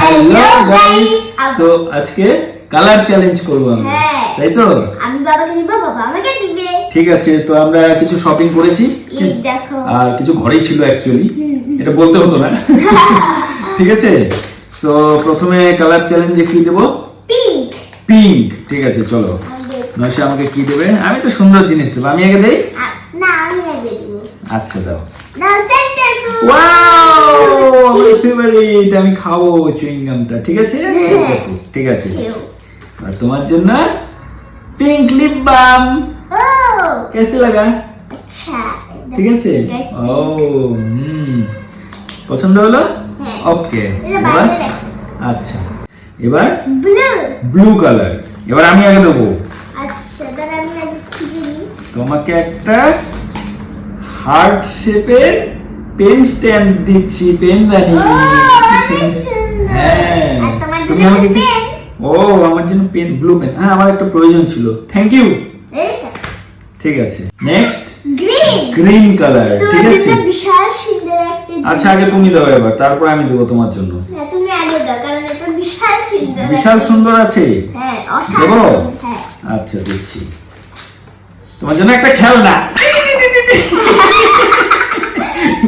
Hello guys, তো আজকে colour challenge করব আমরা, তাই তো? আমি বাবাকে দিব, বাবা আমাকে দিবে। ঠিক আছে, তো আমরা কিছু শপিং করেছি এই দেখো, আর কিছু ঘরেই ছিল অ্যাকচুয়ালি, এটা বলতে হতো না। ঠিক আছে, সো প্রথমে কালার চ্যালেঞ্জে কি দেব? পিঙ্ক। পিঙ্ক। ঠিক আছে, চলো। নয়শা আমাকে কি দেবে? আমি তো সুন্দর জিনিস দেব, আমি আগে দেই। না, আমি আগে দেব। আচ্ছা, দাও। না, সেন্টার ফ্রুট। ওয়াও, আমার ফেভারিট, আমি খাবো চুইং গামটা। ঠিক আছে, সেন্টার ফ্রুট। ঠিক আছে, আর তোমার জন্য পিঙ্ক লিপ বাম। ও, कैसे लगा? আচ্ছা, ঠিক আছে। ও, পছন্দ হলো? ওকে, এবার আচ্ছা, এবার ব্লু। Blue colour. এবার আমি আগে দেবো। আচ্ছা, তাহলে আমি আগে খুঁজে নিই। তোমাকে একটা হার্ট শেপের পেন স্ট্যান্ড দিচ্ছি, পেনদানি। হ্যাঁ, আর তোমার তুমি জন্য আমাকে পেন। ও, আমার জন্য পেন, ব্লু পেন। হ্যাঁ, আমার একটা প্রয়োজন ছিল। Thank you. এইটা ঠিক আছে, নেক্সট গ্রিন। Green colour. ঠিক তোমার আছে, জন্য বিশাল সুন্দর একটা আচ্ছা আগে তুমি দাও এবার, তারপর আমি দেবো তোমার জন্য। হ্যাঁ, তুমি আগে দাও, কারণ এটা বিশাল সুন্দর। বিশাল সুন্দর আছে। হ্যাঁ, দেবো? অসাধারণ। হ্যাঁ, আচ্ছা, দিচ্ছি। তোমার জন্য একটা খেলনা,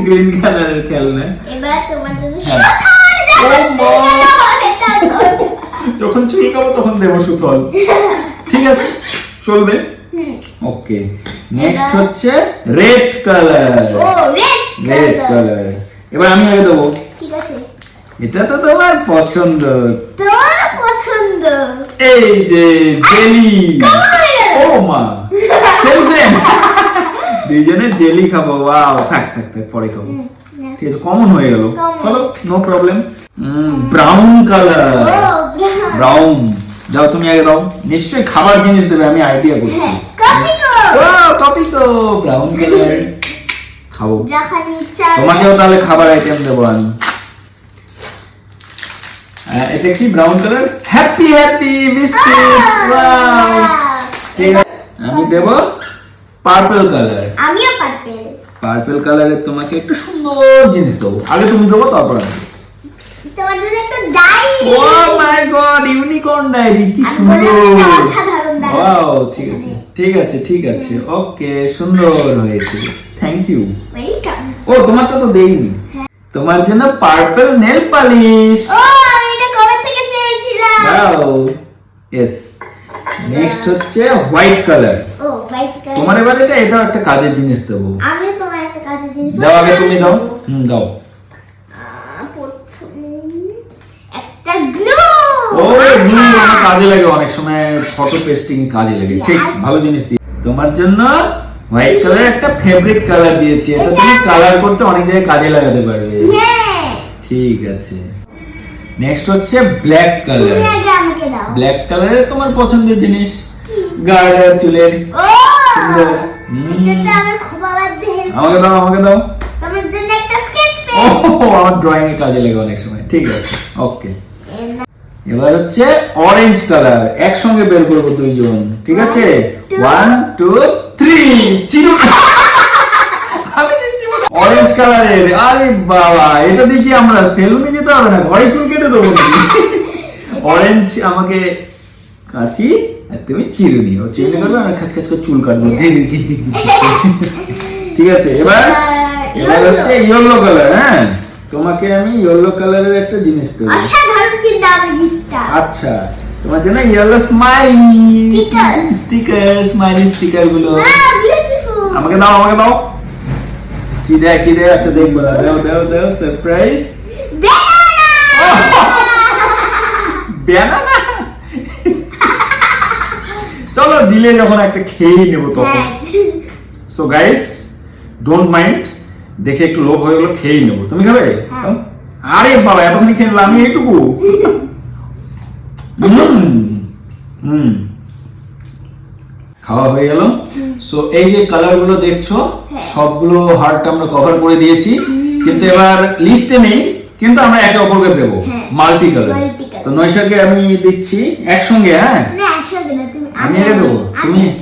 গ্রিন কালারের খেলনা। এবার তোমার জন্য হ্যাঁ। যখন চুলকাবো তখন দেবো সুতল। ঠিক আছে, চলবে। ওকে, নেক্সট হচ্ছে রেড কালার। ও, রেড রেড কালার। এবার আমি আগে দেবো। ঠিক আছে, এটা তো তোমার পছন্দ। তোমার পছন্দ। এই যে জেলি। ও মা, সেম সেম। দুইজনে জেলি খাবো। ওয়াও, থাক থাক থাক, পরে খাবো। ঠিক আছে, কমন হয়ে গেল। চলো, no problem. Brown colour. Oh, brown. Brown. যাও, তুমি আগে দাও। নিশ্চয়ই খাবার জিনিস দেবে, আমি আইডিয়া করছি। কফি কো। ও, কফি তো ব্রাউন কালার। খাবো। যখন ইচ্ছা। তোমাকেও তাহলে খাবার আইটেম দেবো আমি। এটা কি brown colour? Happy happy biscuit. Wow, ঠিক আছে, আমি দেব পার্পল কালার। আমিও পারপেল। পার্পল কালারের তোমাকে একটা সুন্দর জিনিস দেবো। আগে তুমি দেবো, তারপর আমি দেবো। তোমার জন্য একটা ডায়েরি। ও মাই গড, ইউনিকর্ন ডায়েরি, কি আমি সুন্দর। বললাম এটা অসাধারণ ডায়েরি। ওয়াও, ঠিক আছে ঠিক আছে ঠিক আছে, ওকে, সুন্দর হয়েছে, থ্যাংক ইউ। ওয়েলকাম। ও, তোমারটা তো দেইনি। তোমার জন্য পার্পল নেল পালিশ। ও, আমি এটা কবে থেকে চেয়েছিলাম। Wow, yes. নেক্সট হচ্ছে হোয়াইট কালার। ও, হোয়াইট কালার। তোমার এবার এটাও একটা কাজের জিনিস দেবো। আমি তোমার একটা কাজে দিই। দাও, আগে তুমি দাও। দাও। প্রথমে একটা গ্লু। ও, গ্লু আমার কাজে লাগে অনেক সময়, ফটো পেস্টিং কাজে লাগে। ঠিক, ভালো জিনিস দিই। তোমার জন্য হোয়াইট কালার একটা ফেব্রিক কালার দিয়েছি, এটা তুমি কালার করতে অনেক জায়গায় কাজে লাগাতে পারবে। হ্যাঁ, ঠিক আছে, নেক্সট হচ্ছে ব্ল্যাক কালার। তুমি আগে আমাকে দাও। ব্ল্যাক কালারের তোমার পছন্দের জিনিস, গার্ডার চুলের। ও, সুন্দর। এটা আমার খোপা বাদ দে। আমাকে দাও, আমাকে দাও। তোমার জন্য একটা স্কেচ ও, পেন। আমার ড্রয়িং এ কাজে লাগে অনেক সময়। ঠিক আছে, ওকে। এবার হচ্ছে অরেঞ্জ কালার, একসঙ্গে বের করবো দুইজন। ঠিক আছে, 1 2 3, চিরু। আমি দিচ্ছি অরেঞ্জ কালারের। আরে বাবা, এটা দিয়ে কি আমরা সেলুনে যেতে হবে না, ঘরে চুল কেটে দেবো নাকি? অরেঞ্জ আমাকে কাশি, আর তুমি চিরুনি। ও চিরুনি করবে, আমি খাচ খাচ করে চুল কাটবো। ঠিক আছে, এবার হচ্ছে ইয়েলো কালার। হ্যাঁ, তোমাকে আমি ইয়েলো কালারের একটা জিনিস দেবো। অসাধারণ কিন্তু আমি গিফটটা। আচ্ছা, তোমার জন্য yellow smiley Stickers. Sticker, smiley sticker গুলো। Wow, beautiful. আমাকে দাও, আমাকে দাও। কি দেয়, কি দেয়? আচ্ছা, দেখবো না। দাও দাও দাও, সারপ্রাইজ। ব্যানানা। চলো, দিলে যখন একটা খেয়েই নেবো তখন। সো গাইস, ডোন্ট মাইন্ড, দেখে একটু লোভ হয়ে গেলো, খেয়েই নেবো। তুমি খাবে? আরে বাবা, এতক্ষণ খেয়ে নিলাম আমি এইটুকু। খাওয়া হয়ে গেল। সো এই যে কালার গুলো দেখছো, সবগুলো হার্ট আমরা কভার করে দিয়েছি, কিন্তু এবার লিস্টে নেই, কিন্তু আমরা একে অপরকে দেবো মাল্টি কালার। তো নয়শাকে আমি দিচ্ছি একসঙ্গে। হ্যাঁ, না, একসাথে না, আমি আগে দেবো,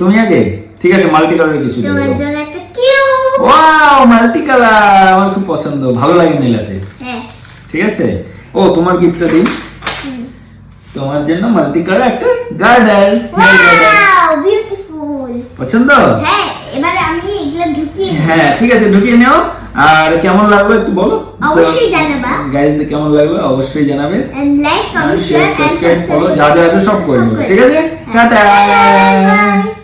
তুমি আগে। ঠিক আছে, মাল্টি কালারের কিছু দেবো। তোমার জন্য একটা কিউব। ওয়াও, মাল্টি কালার আমার খুব পছন্দ, ভালো লাগে মেলাতে। হ্যাঁ, ঠিক আছে, ও তোমার গিফটটা দিই, তোমার জন্য মাল্টি কালার একটা গার্ডার। Wow beautiful. পছন্দ? হ্যাঁ, এবারে আমি এগুলা ঢুকিয়ে দিই। হ্যাঁ ঠিক আছে, ঢুকিয়ে নাও। আর কেমন লাগলো একটু বলো। অবশ্যই জানাবা। গাইস কেমন লাগলো অবশ্যই জানাবে। And like, comment, share, and subscribe, follow subscribe. যা যা আছে সব করে নেবে, ঠিক আছে? টাটা। Bye.